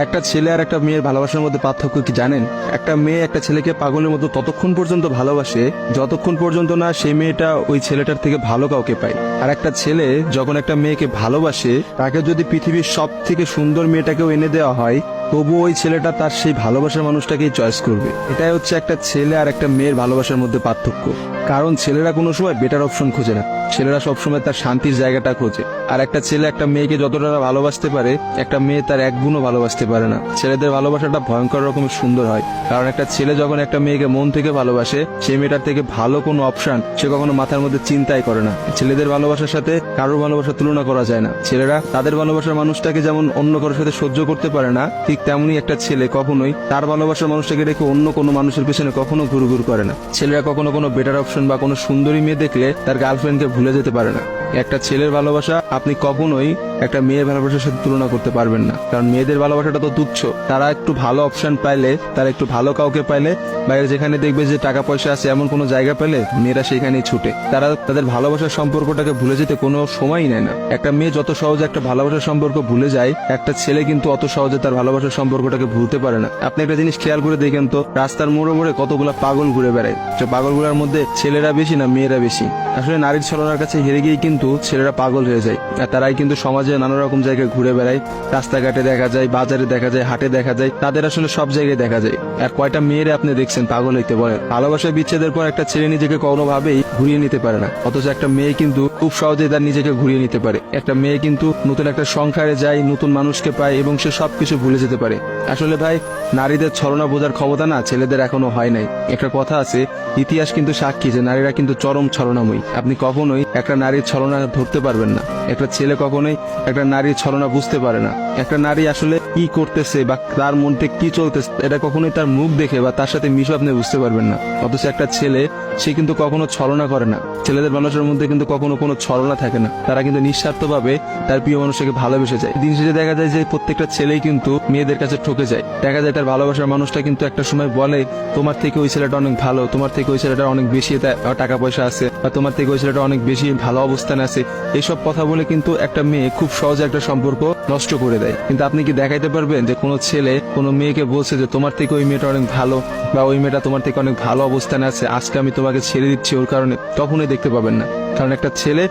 একটা ছেলে আর একটা মেয়ের ভালোবাসার মধ্যে পার্থক্য কি জানেন? একটা মেয়ে একটা ছেলেকে পাগলের মতো ততক্ষণ পর্যন্ত ভালোবাসে যতক্ষণ পর্যন্ত না সেই মেয়েটা ওই ছেলেটার থেকে ভালো কাউকে পায়। আর একটা ছেলে যখন একটা মেয়েকে ভালোবাসে, তাকে যদি পৃথিবীর সব থেকে সুন্দর মেয়েটাকেও এনে দেওয়া হয়, তবু ওই ছেলেটা তার সেই ভালোবাসার মানুষটাকেই চয়েস করবে। এটাই হচ্ছে একটা ছেলে আর একটা মেয়ের ভালোবাসার মধ্যে পার্থক্য। কারণ ছেলেরা কোনো সময় বেটার অপশন খোঁজে না, ছেলেরা সবসময় তার শান্তির জায়গাটা খোঁজে। আর একটা ছেলে একটা মেয়েকে যতটা ভালোবাসতে পারে, একটা মেয়ে তার এক গুণও ভালোবাসতে পারে না। ছেলেদের ভালোবাসাটা ভয়ঙ্কর রকমের সুন্দর হয়, কারণ একটা ছেলে যখন একটা মেয়েকে মন থেকে ভালোবাসে, সেই মেয়েটার থেকে ভালো কোনো অপশন সে কখনো মাথার মধ্যে চিন্তাই করে না। ছেলেদের ভালোবাসার সাথে কারোর ভালোবাসার তুলনা করা যায় না। ছেলেরা তাদের ভালোবাসার মানুষটাকে যেমন অন্য কারোর সাথে সহ্য করতে পারে না, ঠিক তেমনি একটা ছেলে কখনোই তার ভালোবাসার মানুষটাকে রেখে অন্য কোনো মানুষের পেছনে কখনো ঘুরঘুর করে না। ছেলেরা কখনো কোনো বেটার অপশন বা কোনো সুন্দরী মেয়ে দেখলে তার গার্লফ্রেন্ডকে ভুলে যেতে পারে না। একটা ছেলের ভালোবাসা আপনি কখনোই একটা মেয়ের ভালোবাসার সাথে তুলনা করতে পারবেন না, কারণ মেয়েদের ভালোবাসাটা তো তুচ্ছ। তারা একটু ভালো অপশন পাইলে, তারা একটু ভালো কাউকে পাইলে, বাইরে যেখানে দেখবে যে টাকা পয়সা আছে এমন কোনো জায়গা পেলে মেয়েরা সেখানেই ছুটে। তারা তাদের ভালোবাসার সম্পর্কটাকে ভুলে যেতে কোনো সময়ই নেয় না। একটা মেয়ে যত সহজে একটা ভালোবাসার সম্পর্ক ভুলে যায়, একটা ছেলে কিন্তু অত সহজে তার ভালোবাসার সম্পর্কটাকে ভুলতে পারে না। আপনি একটা জিনিস খেয়াল করে দেখেন তো, রাস্তার মোড়ে মোড়ে কতগুলা পাগল ঘুরে বেড়ায়। যে পাগলগুলোর মধ্যে ছেলেরা বেশি না মেয়েরা বেশি? আসলে নারীর ছলনার কাছে হেরে গিয়ে কিন্তু ছেলেরা পাগল হয়ে যায়। আর তারাই কিন্তু সমাজে নানা রকম জায়গায় ঘুরে বেড়ায়। রাস্তাঘাটে দেখা যায়, বাজারে দেখা যায়, হাটে দেখা যায়, তাদের আসলে সব জায়গায় দেখা যায়। আর কয়টা মেয়েরা আপনি দেখছেন পাগল হইতে বলেন? ভালোবাসা বিচ্ছেদের পর একটা ছেলে নিজেকে কোনোভাবেই ঘুরিয়ে নিতে পারে না, অথচ একটা মেয়ে কিন্তু খুব সহজেই তার নিজেকে ঘুরিয়ে নিতে পারে। একটা মেয়ে কিন্তু নতুন একটা সংসারে যায়, নতুন মানুষকে পায় এবং সে সবকিছু ভুলে যেতে পারে। আসলে ভাই, নারীদের ছলনা বোঝার ক্ষমতা না ছেলেদের এখনো হয় নাই। একটা কথা আছে, ইতিহাস কিন্তু সাক্ষী যে নারীরা কিন্তু চরম ছলনাময়ী। আপনি কখনোই একটা নারীর ছলনা ধরতে পারবেন না। একটা ছেলে কখনোই একটা নারীর ছলনা বুঝতে পারে না। একটা নারী আসলে কি করতেছে বা তার মনতে কি চলতেছে, এটা কখনোই তার মুখ দেখে বা তার সাথে মিশে আপনি বুঝতে পারবেন না। অথচ একটা ছেলে, সে কিন্তু কখনো ছলনা করে না। ছেলেদের মানুষের মধ্যে কিন্তু কখনো কোনো ছলনা থাকে না। তারা কিন্তু নিঃস্বার্থভাবে তার প্রিয় মানুষকে ভালোবেসে যায়। দিন শেষে দেখা যায় যে প্রত্যেকটা ছেলেই কিন্তু মেয়েদের কাছে ঠকে যায়। দেখা যায় তার ভালোবাসার মানুষটা কিন্তু একটা সময় বলে, তোমার থেকে ওই ছেলেটা অনেক ভালো, তোমার থেকে ওই ছেলেটা অনেক বেশি টাকা পয়সা আছে, বা তোমার থেকে ওই ছেলেটা অনেক বেশি ভালো অবস্থানে আছে। এইসব কথা বলে কিন্তু একটা মেয়ে খুব সহজে একটা সম্পর্ক নষ্ট করে দেয়। কিন্তু আপনি কি দেখাইতে পারবেন যে কোনো ছেলে কোনো মেয়েকে বলছে যে তোমার থেকে ওই মেয়েটা অনেক ভালো, বা ওই মেয়েটা তোমার থেকে অনেক ভালো অবস্থানে আছে, আজকে আমি তোমাকে ছেড়ে দিচ্ছি ওর কারণে? কখনোই দেখতে পাবেন না। কারণ একটা ছেলে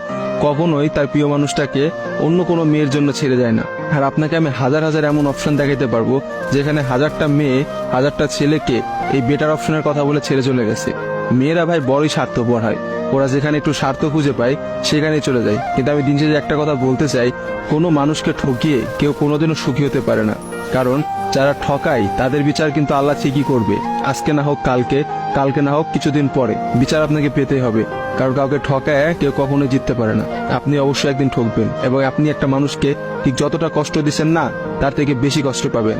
কখনোই তার প্রিয় মানুষটাকে অন্য কোনো মেয়ের জন্য ছেড়ে যায় না। আর আপনাকে আমি হাজার হাজার এমন অপশন দেখাইতে পারবো যেখানে হাজারটা মেয়ে হাজারটা ছেলেকে এই বেটার অপশনের কথা বলে ছেড়ে চলে গেছে। মেয়েরা ভাই বড়ই স্বার্থপর হয়, ওরা যেখানে একটু স্বার্থ খুঁজে পায় সেখানেই চলে যায়। কিন্তু আমি দিন শেষে একটা কথা বলতে চাই, কোনো মানুষকে ঠকিয়ে কেউ কোনোদিনও সুখী হতে পারে না। কারণ যারা ঠকায় তাদের বিচার কিন্তু আল্লাহ ঠিকই করবে। আজকে না হোক কালকে, কালকে না হোক কিছুদিন পরে বিচার আপনাকে পেতেই হবে। কারণ কাউকে ঠকায় কেউ কখনোই জিততে পারে না। আপনি অবশ্যই একদিন ঠকবেন, এবং আপনি একটা মানুষকে ঠিক যতটা কষ্ট দিচ্ছেন না, তার থেকে বেশি কষ্ট পাবেন।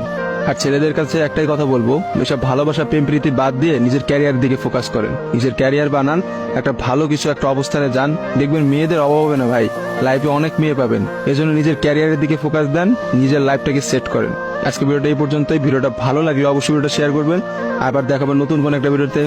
আর ছেলেদের কাছে একটাই কথা বলবো, এসব ভালোবাসা প্রেম প্রীতি বাদ দিয়ে নিজের ক্যারিয়ার দিকে ফোকাস করেন। নিজের ক্যারিয়ার বানান, একটা ভালো কিছু একটা অবস্থানে যান, দেখবেন মেয়েদের অভাব হবে না ভাই, লাইফে অনেক মেয়ে পাবেন। এজন্য নিজের ক্যারিয়ারের দিকে ফোকাস দেন, নিজের লাইফটাকে সেট করেন। আজকে ভিডিওটা এই পর্যন্তই। ভিডিওটা ভালো লাগলে অবশ্যই ভিডিওটা শেয়ার করবেন। আবার দেখাবেন নতুন কোন একটা ভিডিওতে।